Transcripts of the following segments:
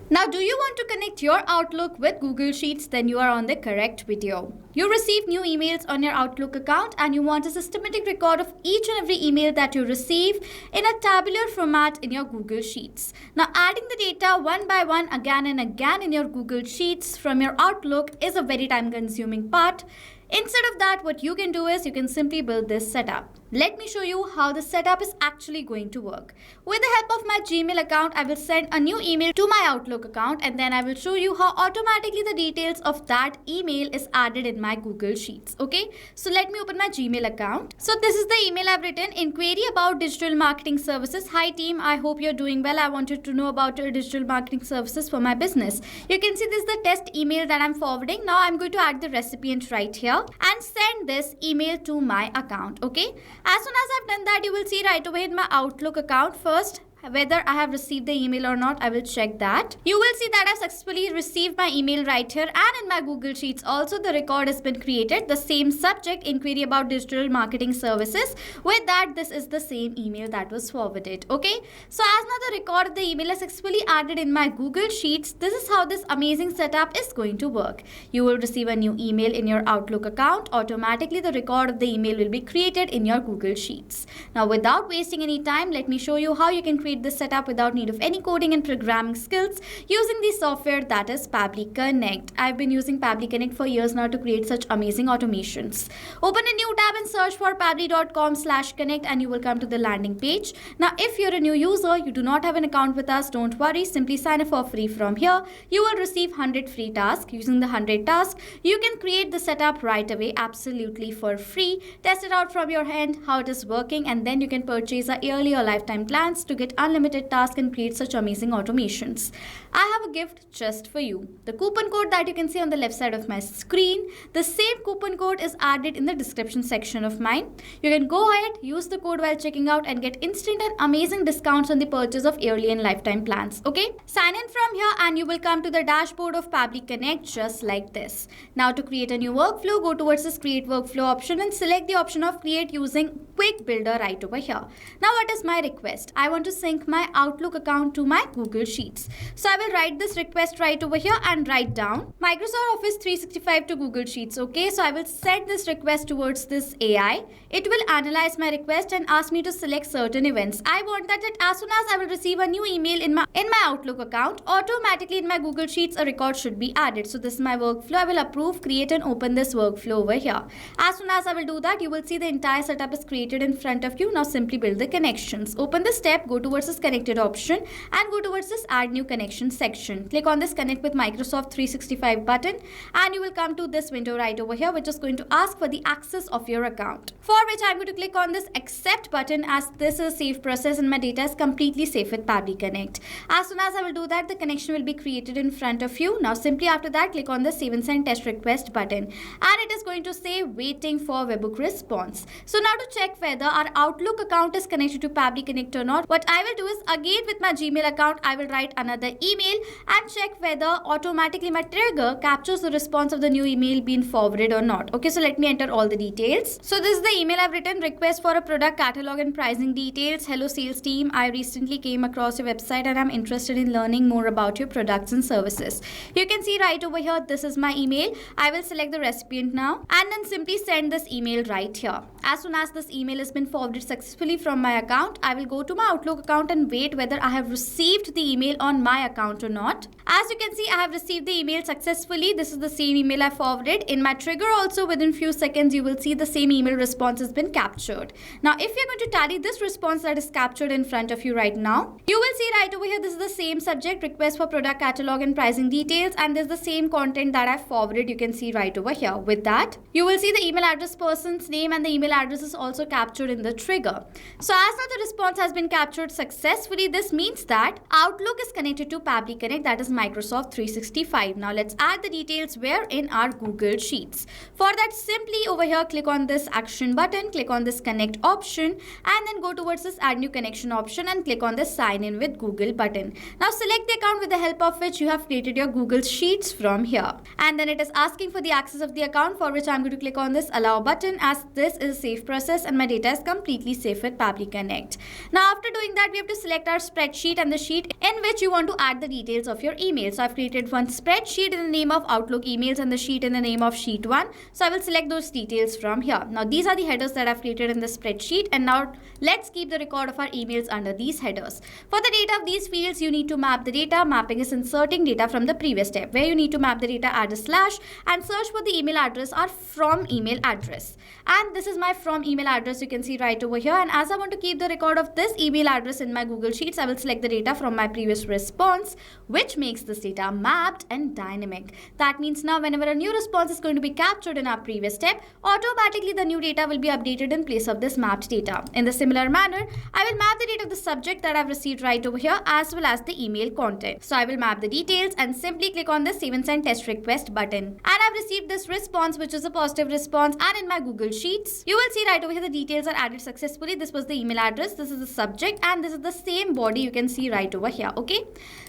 Now, do you want to connect your Outlook with Google Sheets? Then you are on the correct video. You receive new emails on your Outlook account and you want a systematic record of each and every email that you receive in a tabular format in your Google Sheets. Now, adding the data one by one again and again in your Google Sheets from your Outlook is a very time-consuming part. Instead of that, what you can do is you can simply build this setup. Let me show you how the setup is actually going to work. With the help of my Gmail account, I will send a new email to my Outlook account and then I will show you how automatically the details of that email is added in my Google Sheets. Okay, so let me open my Gmail account. So this is the email I've written: inquiry about digital marketing services. Hi team, I hope you're doing well. I wanted to know about your digital marketing services for my business. You can see this is the test email that I'm forwarding. Now I'm going to add the recipient right here and send this email to my account. Okay, as soon as I've done that, you will see right away in my Outlook account first whether I have received the email or not. I will check that. You will see that I've successfully received my email right here, and in my Google Sheets also the record has been created. The same subject, inquiry about digital marketing services. With that, this is the same email that was forwarded. Okay, so as now the record of the email is successfully added in my Google Sheets, this is how this amazing setup is going to work. You will receive a new email in your Outlook account. Automatically the record of the email will be created in your Google Sheets. Now, without wasting any time, let me show you how you can create this setup without need of any coding and programming skills using the software that is Pabbly Connect. I've been using Pabbly Connect for years now to create such amazing automations. Open a new tab and search for pabbly.com/connect and you will come to the landing page. Now, if you're a new user, you do not have an account with us, don't worry. Simply sign up for free from here. You will receive 100 free tasks. Using the 100 tasks, you can create the setup right away absolutely for free. Test it out from your end, how it is working, and then you can purchase a yearly or lifetime plans to get unlimited tasks and create such amazing automations. I have a gift just for you. The coupon code that you can see on the left side of my screen, the same coupon code is added in the description section of mine. You can go ahead, use the code while checking out and get instant and amazing discounts on the purchase of yearly and lifetime plans. Okay, sign in from here and you will come to the dashboard of Pabbly Connect just like this. Now, to create a new workflow, go towards this create workflow option and select the option of create using quick builder right over here. Now, what is my request? I want to sync my Outlook account to my Google Sheets. So I will write this request right over here and write down Microsoft Office 365 to Google Sheets. Okay, so I will set this request towards this AI. It will analyze my request and ask me to select certain events. I want that as soon as I will receive a new email in my Outlook account, automatically in my Google Sheets a record should be added. So this is my workflow. I will approve, create and open this workflow over here. As soon as I will do that, you will see the entire setup is created in front of you. Now simply build the connections. Open this tab, go towards this connected option and go towards this add new connection section. Click on this connect with Microsoft 365 button and you will come to this window right over here, which is going to ask for the access of your account, for which I'm going to click on this accept button, as this is a safe process and my data is completely safe with Pabbly Connect. As soon as I will do that, the connection will be created in front of you. Now simply after that, click on the save and send test request button and it is going to say waiting for webhook response. So now to check whether our Outlook account is connected to Pabbly Connect or not, what I will do is again with my Gmail account, I will write another email and check whether automatically my trigger captures the response of the new email being forwarded or not. Okay, so let me enter all the details. So this is the email I've written: request for a product catalog and pricing details. Hello sales team, I recently came across your website and I'm interested in learning more about your products and services. You can see right over here, this is my email. I will select the recipient now and then simply send this email right here. As soon as this email has been forwarded successfully from my account, I will go to my Outlook account and wait whether I have received the email on my account or not. As you can see, I have received the email successfully. This is the same email I forwarded. In my trigger also, within few seconds, you will see the same email response has been captured. Now, if you're going to tally this response that is captured in front of you right now, you will see right over here, this is the same subject, request for product catalog and pricing details, and there's the same content that I forwarded. You can see right over here. With that, you will see the email address, person's name, and the email address is also captured in the trigger. So as now the response has been captured successfully, this means that Outlook is connected to Pabbly Connect, that is Microsoft 365. Now let's add the details where in our Google Sheets. For that, simply over here, click on this action button, click on this connect option, and then go towards this add new connection option and click on this sign in with Google button. Now select the account with the help of which you have created your Google Sheets from here. And then it is asking for the access of the account, for which I'm going to click on this allow button, as this is a safe process and my data is completely safe with Pabbly Connect. Now after doing that, we have to select our spreadsheet and the sheet in which you want to add the details of your email. So I've created one spreadsheet in the name of Outlook emails and the sheet in the name of sheet 1. So I will select those details from here. Now these are the headers that I've created in the spreadsheet, and now let's keep the record of our emails under these headers. For the data of these fields, you need to map the data. Mapping is inserting data from the previous step. Where you need to map the data, add a slash and search for the email address or from email address. And this is my from email address, you can see right over here. And as I want to keep the record of this email address in my Google Sheets, I will select the data from my previous response, which makes this data mapped and dynamic. That means now whenever a new response is going to be captured in our previous step, automatically the new data will be updated in place of this mapped data. In the similar manner, I will map the date of the subject that I've received right over here as well as the email content. So I will map the details and simply click on the save and send test request button. And I've received this response, which is a positive response, and in my Google Sheets, you will see right over here the details are added successfully. This was the email address, this is the subject, and this is the same body you can see right over here. Okay.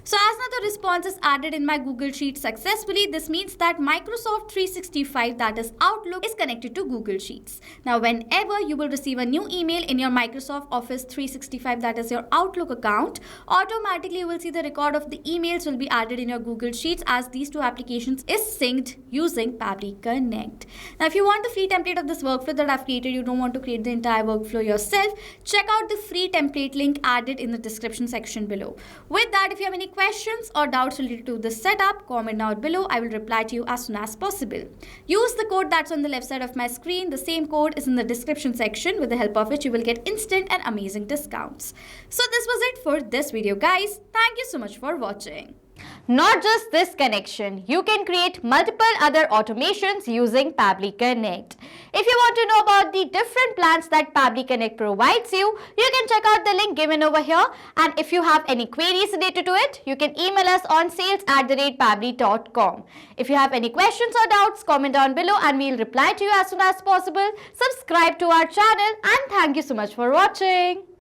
So as now the response is added in my Google Sheets successfully, this means that Microsoft 365, that is Outlook, is connected to Google Sheets. Now whenever you will receive a new email in your Microsoft Office 365, that is your Outlook account, automatically you will see the record of the emails will be added in your Google Sheets, as these two applications is synced using Pabbly Connect. Now if you want the free template of this workflow that I've created, you don't want to create the entire workflow yourself, check out the free template link added in the description section below. With that, if you have any questions or doubts related to this setup, comment down below. I will reply to you as soon as possible. Use the code that's on the left side of my screen. The same code is in the description section, with the help of which you will get instant and amazing discounts. So this was it for this video, guys. Thank you so much for watching. Not just this connection, you can create multiple other automations using Pabbly Connect. If you want to know about the different plans that Pabbly Connect provides you, you can check out the link given over here. And if you have any queries related to it, you can email us on sales@pabbly.com. If you have any questions or doubts, comment down below and we'll reply to you as soon as possible. Subscribe to our channel, and thank you so much for watching.